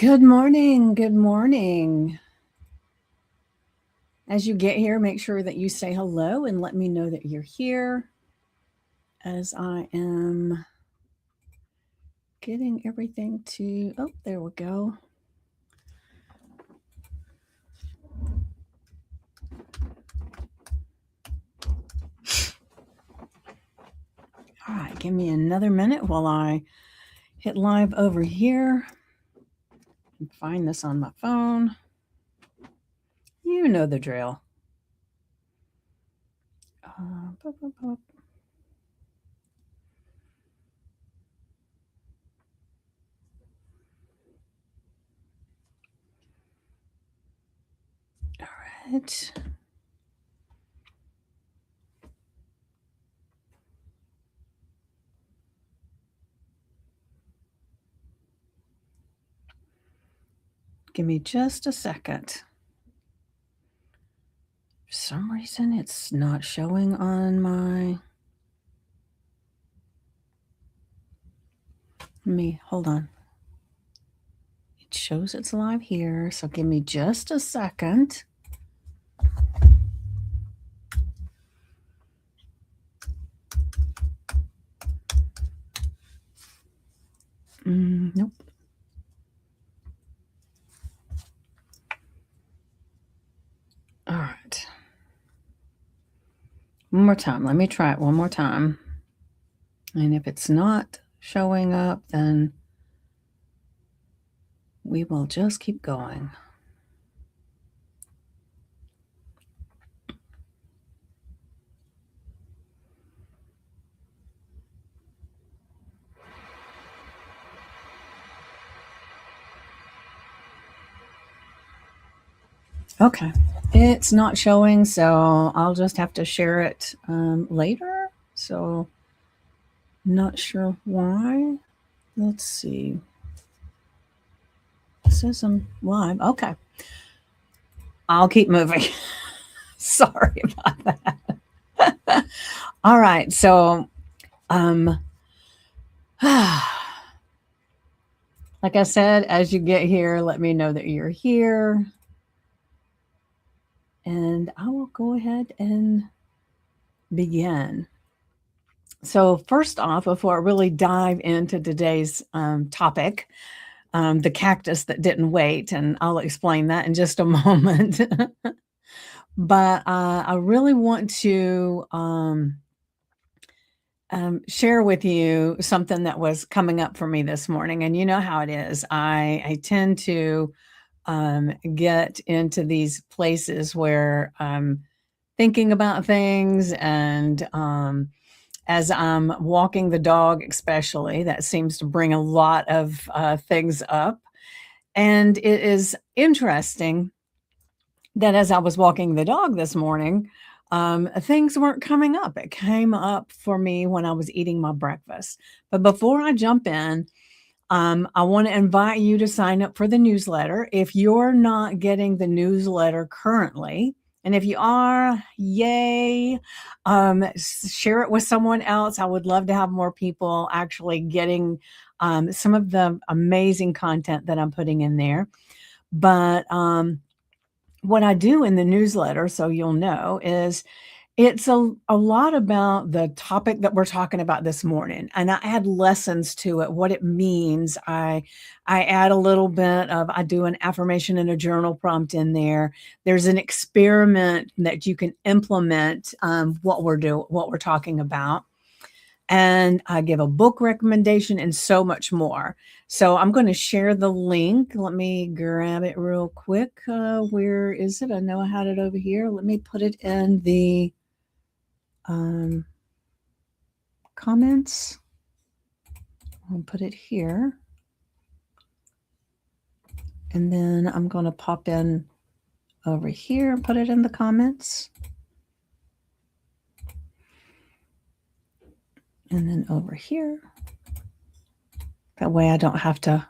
Good morning. Good morning. As you get here, make sure that you say hello and let me know that you're here as I am getting everything to. Oh, there we go. All right, give me another minute while I hit live over here and find this on my phone. You know the drill. Pop, pop, pop. All right. Give me just a second. For some reason, it's not showing on my. Hold on. It shows it's live here, so give me just a second. Nope. All right. One more time. Let me try it one more time. And if it's not showing up, then we will just keep going. Okay. It's not showing, so I'll just have to share it later. So, not sure why. Let's see. It says I'm live. Okay. I'll keep moving. Sorry about that. All right. So, like I said, as you get here, let me know that you're here. And I will go ahead and begin. So, first off, before I really dive into today's topic, the cactus that didn't wait, and I'll explain that in just a moment. But I really want to share with you something that was coming up for me this morning. And you know how it is. I tend to get into these places where I'm thinking about things. And as I'm walking the dog, especially, that seems to bring a lot of things up. And it is interesting that as I was walking the dog this morning, things weren't coming up. It came up for me when I was eating my breakfast. But before I jump in, I want to invite you to sign up for the newsletter. If you're not getting the newsletter currently, and if you are, yay, share it with someone else. I would love to have more people actually getting some of the amazing content that I'm putting in there. But what I do in the newsletter, so you'll know, is it's a lot about the topic that we're talking about this morning, and I add lessons to it, what it means. I add a little bit of, I do an affirmation and a journal prompt in there. There's an experiment that you can implement what we're talking about. And I give a book recommendation and so much more. So I'm going to share the link. Let me grab it real quick. Where is it? I know I had it over here. Let me put it in the comments. I'll put it here. And then I'm going to pop in over here and put it in the comments. And then over here. That way I don't have to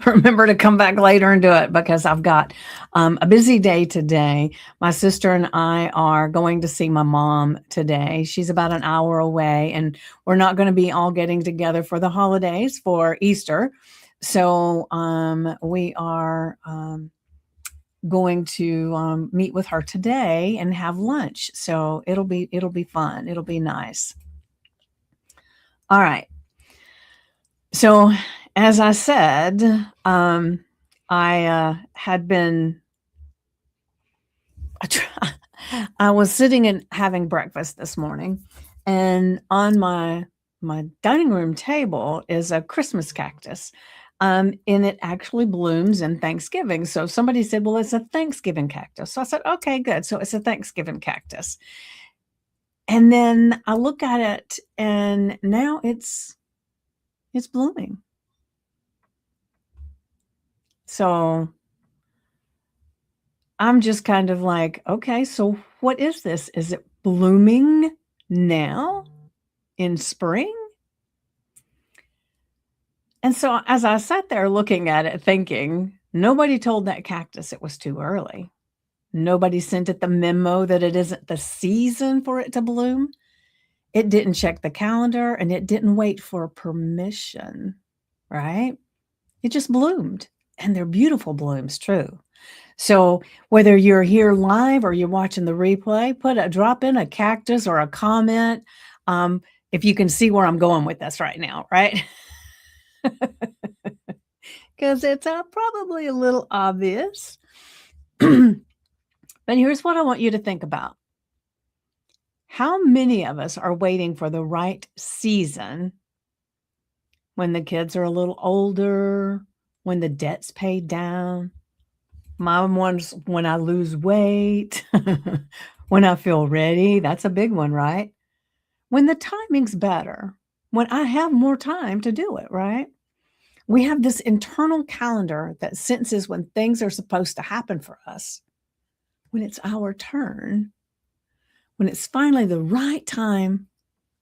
remember to come back later and do it, because I've got a busy day today. My sister and I are going to see my mom today. She's about an hour away, and we're not going to be all getting together for the holidays for Easter. So we are going to meet with her today and have lunch. So it'll be fun. It'll be nice. All right. So as I said, I had been. I was sitting and having breakfast this morning, and on my dining room table is a Christmas cactus. And it actually blooms in Thanksgiving. So somebody said, "Well, it's a Thanksgiving cactus." So I said, "Okay, good. So it's a Thanksgiving cactus." And then I look at it, and now it's blooming. So I'm just kind of like, okay, so what is this? Is it blooming now in spring? And so as I sat there looking at it, thinking, nobody told that cactus it was too early. Nobody sent it the memo that it isn't the season for it to bloom. It didn't check the calendar and it didn't wait for permission, right? It just bloomed. And they're beautiful blooms, too. So whether you're here live or you're watching the replay, drop in a cactus or a comment, if you can see where I'm going with this right now, right? Because it's probably a little obvious. But here's what I want you to think about. How many of us are waiting for the right season when the kids are a little older, when the debt's paid down? Mine one's when I lose weight, when I feel ready. That's a big one, right? When the timing's better, when I have more time to do it, right? We have this internal calendar that senses when things are supposed to happen for us, when it's our turn, when it's finally the right time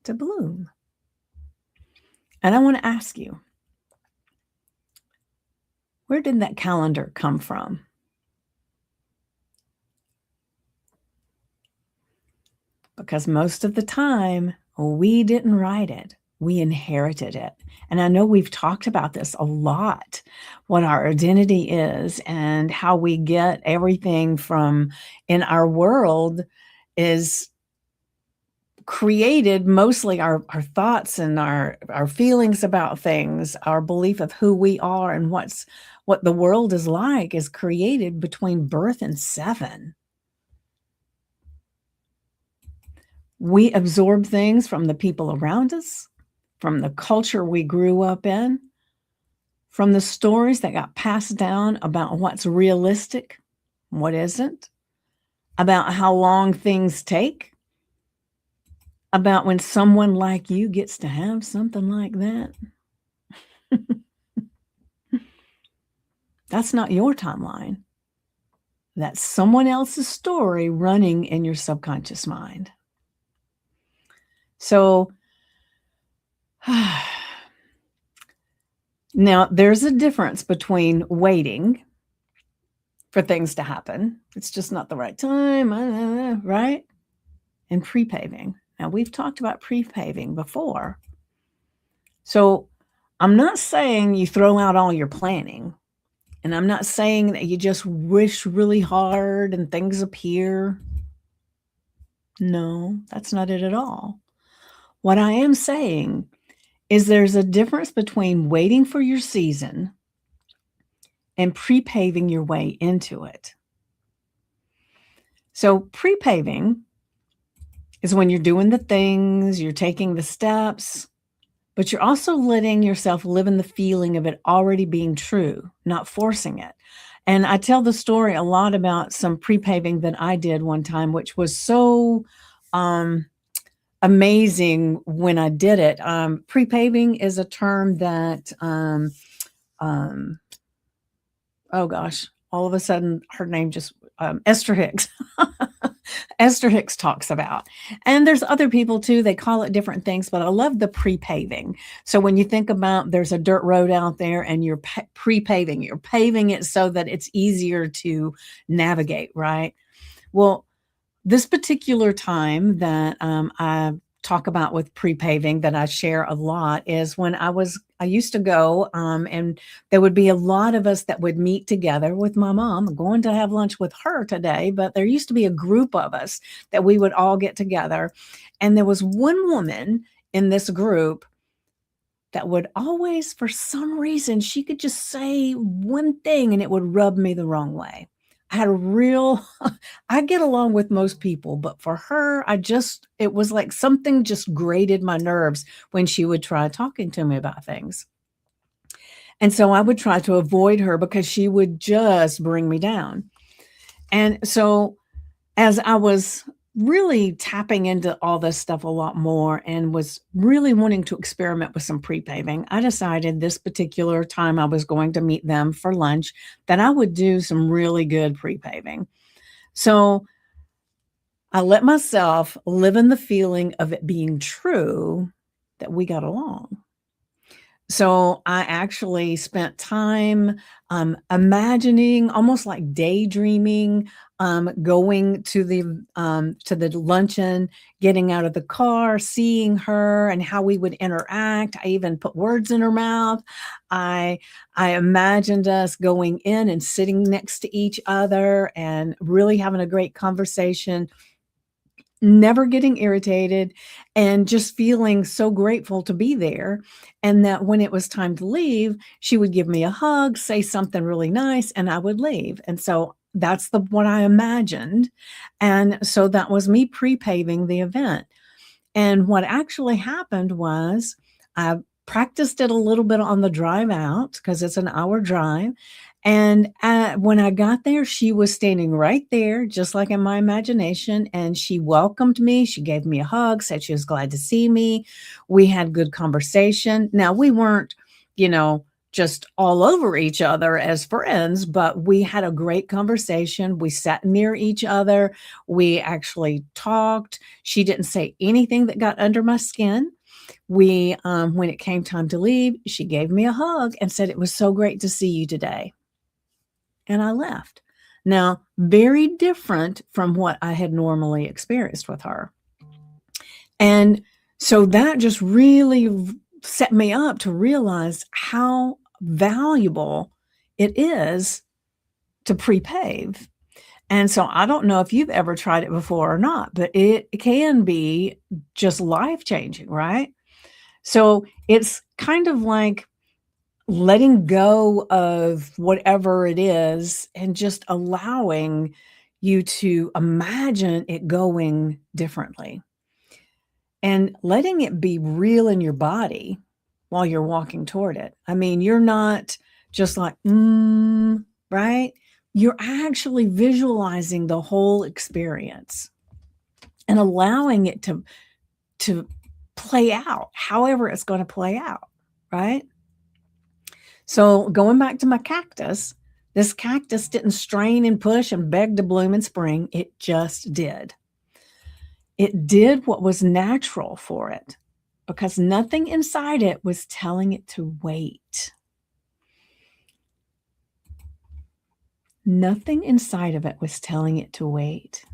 to bloom. And I want to ask you, where did that calendar come from? Because most of the time, we didn't write it. We inherited it. And I know we've talked about this a lot, what our identity is and how we get everything from in our world is created mostly our thoughts and our feelings about things, our belief of who we are and what the world is like is created between birth and 7. We absorb things from the people around us, from the culture we grew up in, from the stories that got passed down about what's realistic, what isn't, about how long things take, about when someone like you gets to have something like that. That's not your timeline. That's someone else's story running in your subconscious mind. So now there's a difference between waiting for things to happen. It's just not the right time, right? And pre-paving. Now we've talked about pre-paving before. So I'm not saying you throw out all your planning. And I'm not saying that you just wish really hard and things appear. No, that's not it at all. What I am saying is there's a difference between waiting for your season and pre-paving your way into it. So pre-paving is when you're doing the things, you're taking the steps, but you're also letting yourself live in the feeling of it already being true, not forcing it. And I tell the story a lot about some pre-paving that I did one time, which was so amazing when I did it. Pre-paving is a term that, oh gosh, all of a sudden her name just, Esther Hicks. Esther Hicks talks about. And there's other people too, they call it different things, but I love the pre-paving. So when you think about there's a dirt road out there and you're pre-paving, you're paving it so that it's easier to navigate, right? Well, this particular time that I talk about with pre-paving that I share a lot is when I used to go, and there would be a lot of us that would meet together with my mom. I'm going to have lunch with her today, but there used to be a group of us that we would all get together. And there was one woman in this group that would always, for some reason, she could just say one thing and it would rub me the wrong way. I had a real, I get along with most people, but for her, it was like something just grated my nerves when she would try talking to me about things. And so I would try to avoid her because she would just bring me down. And so as I was really tapping into all this stuff a lot more and was really wanting to experiment with some pre-paving, I decided this particular time I was going to meet them for lunch that I would do some really good pre-paving. So I let myself live in the feeling of it being true that we got along. So I actually spent time, imagining, almost like daydreaming, going to the luncheon, getting out of the car, seeing her and how we would interact. I even put words in her mouth. I I imagined us going in and sitting next to each other and really having a great conversation, never getting irritated, and just feeling so grateful to be there, and that when it was time to leave, she would give me a hug, say something really nice, and I would leave, and so that's the what I imagined, and so that was me pre-paving the event. And what actually happened was I practiced it a little bit on the drive out because it's an hour drive. And when I got there, she was standing right there, just like in my imagination. And she welcomed me. She gave me a hug, said she was glad to see me. We had good conversation. Now, we weren't, you know, just all over each other as friends, but we had a great conversation. We sat near each other. We actually talked. She didn't say anything that got under my skin. When it came time to leave, she gave me a hug and said, "It was so great to see you today." And I left. Now, very different from what I had normally experienced with her. And so that just really set me up to realize how valuable it is to pre-pave. And so I don't know if you've ever tried it before or not, but it can be just life-changing, right? So it's kind of like letting go of whatever it is and just allowing you to imagine it going differently and letting it be real in your body while you're walking toward it. I mean, you're not just like, right? You're actually visualizing the whole experience and allowing it to play out however it's going to play out, right? So going back to my cactus, this cactus didn't strain and push and beg to bloom in spring. It just did. It did what was natural for it because nothing inside it was telling it to wait. Nothing inside of it was telling it to wait.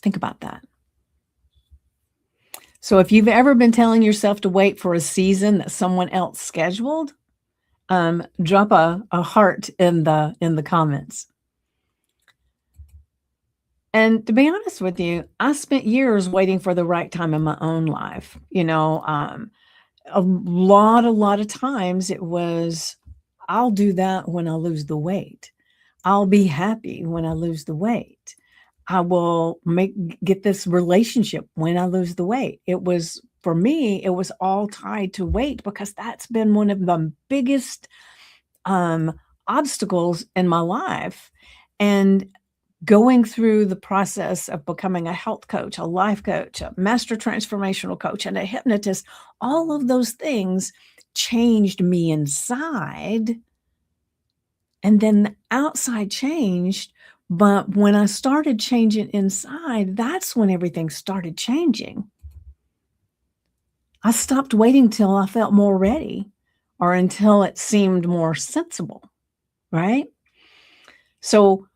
Think about that. So if you've ever been telling yourself to wait for a season that someone else scheduled, drop a heart in the comments. And to be honest with you, I spent years waiting for the right time in my own life. A lot of times it was, I'll do that when I lose the weight. I'll be happy when I lose the weight. I will get this relationship when I lose the weight. It was, for me, it was all tied to weight because that's been one of the biggest obstacles in my life. And going through the process of becoming a health coach, a life coach, a master transformational coach, and a hypnotist, all of those things changed me inside. And then the outside changed. But when I started changing inside, that's when everything started changing. I stopped waiting till I felt more ready or until it seemed more sensible, right? So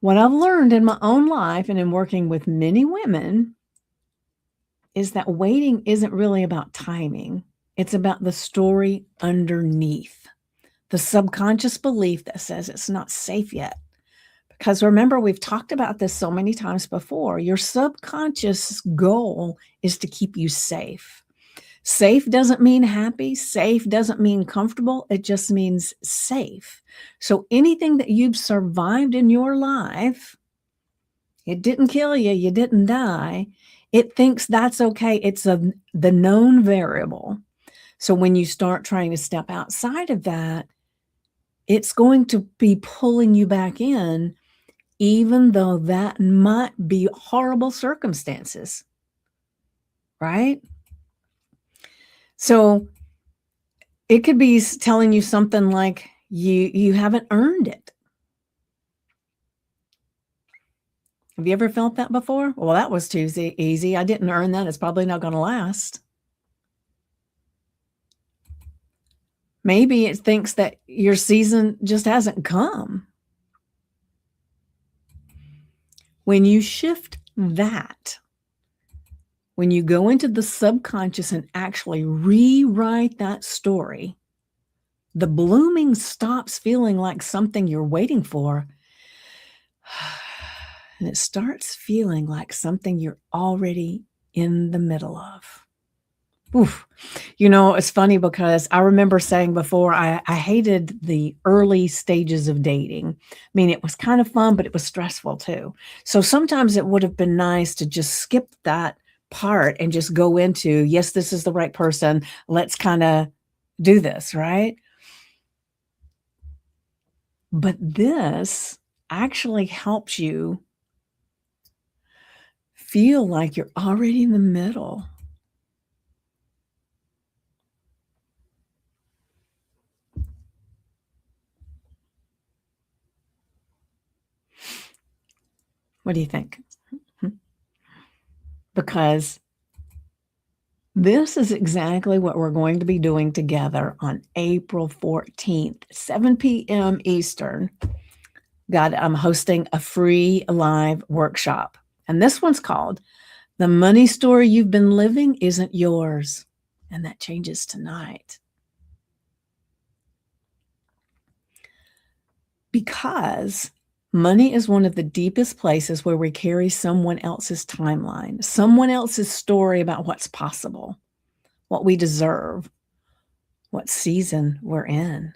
What I've learned in my own life and in working with many women is that waiting isn't really about timing. It's about the story underneath, the subconscious belief that says it's not safe yet. Because remember, we've talked about this so many times before. Your subconscious goal is to keep you safe. Safe doesn't mean happy. Safe doesn't mean comfortable. It just means safe. So anything that you've survived in your life, it didn't kill you. You didn't die. It thinks that's okay. It's the known variable. So when you start trying to step outside of that, it's going to be pulling you back in, even though that might be horrible circumstances, right? So it could be telling you something like you haven't earned it. Have you ever felt that before? Well, that was too easy. I didn't earn that. It's probably not going to last. Maybe it thinks that your season just hasn't come. When you shift that, when you go into the subconscious and actually rewrite that story, the blooming stops feeling like something you're waiting for, and it starts feeling like something you're already in the middle of. Oof. You know, it's funny because I remember saying before, I hated the early stages of dating. I mean, it was kind of fun, but it was stressful too. So sometimes it would have been nice to just skip that part and just go into, yes, this is the right person. Let's kind of do this, right? But this actually helps you feel like you're already in the middle. What do you think? Because this is exactly what we're going to be doing together on April 14th, 7 p.m. Eastern. I'm hosting a free live workshop. And this one's called The Money Story You've Been Living Isn't Yours. And that changes tonight. Because money is one of the deepest places where we carry someone else's timeline, someone else's story about what's possible, what we deserve, what season we're in.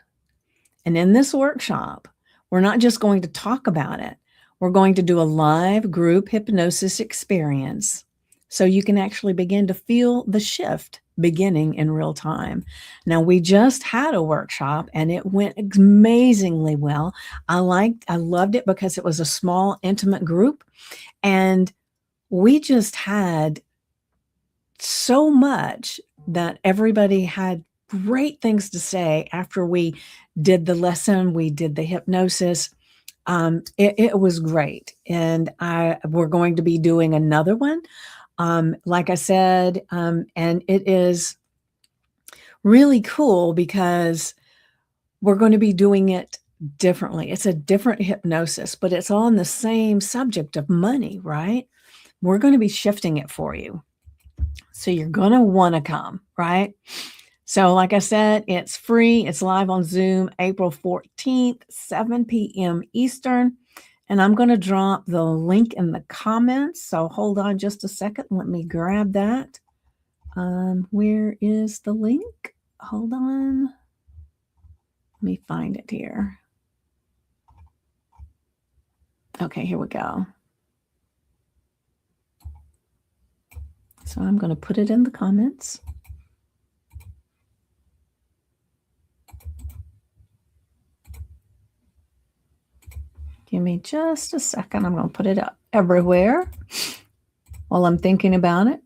And in this workshop, we're not just going to talk about it. We're going to do a live group hypnosis experience so you can actually begin to feel the shift beginning in real time. Now, we just had a workshop and it went amazingly well. I loved it because it was a small, intimate group. And we just had so much that everybody had great things to say after we did the lesson, we did the hypnosis. It was great. And we're going to be doing another one. Like I said, and it is really cool because we're going to be doing it differently. It's a different hypnosis, but it's on the same subject of money, right? We're going to be shifting it for you. So you're going to want to come, right? So like I said, it's free. It's live on Zoom, April 14th, 7 p.m. Eastern. And I'm going to drop the link in the comments. So hold on just a second. Let me grab that. Where is the link? Hold on. Let me find it here. Okay, here we go. So I'm going to put it in the comments. Give me just a second. I'm going to put it up everywhere while I'm thinking about it.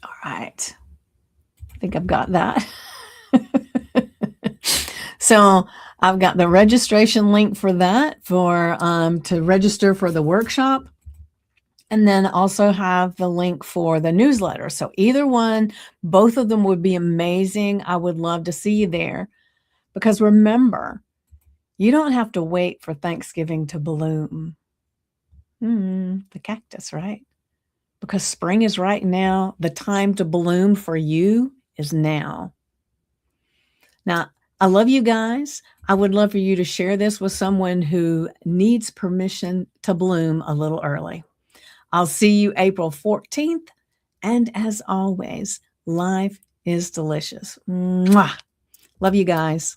All right. I think I've got that. So I've got the registration link for that for to register for the workshop. And then also have the link for the newsletter. So either one, both of them would be amazing. I would love to see you there because remember, you don't have to wait for Thanksgiving to bloom. The cactus, right? Because spring is right now. The time to bloom for you is now. Now, I love you guys. I would love for you to share this with someone who needs permission to bloom a little early. I'll see you April 14th. And as always, life is delicious. Mwah. Love you guys.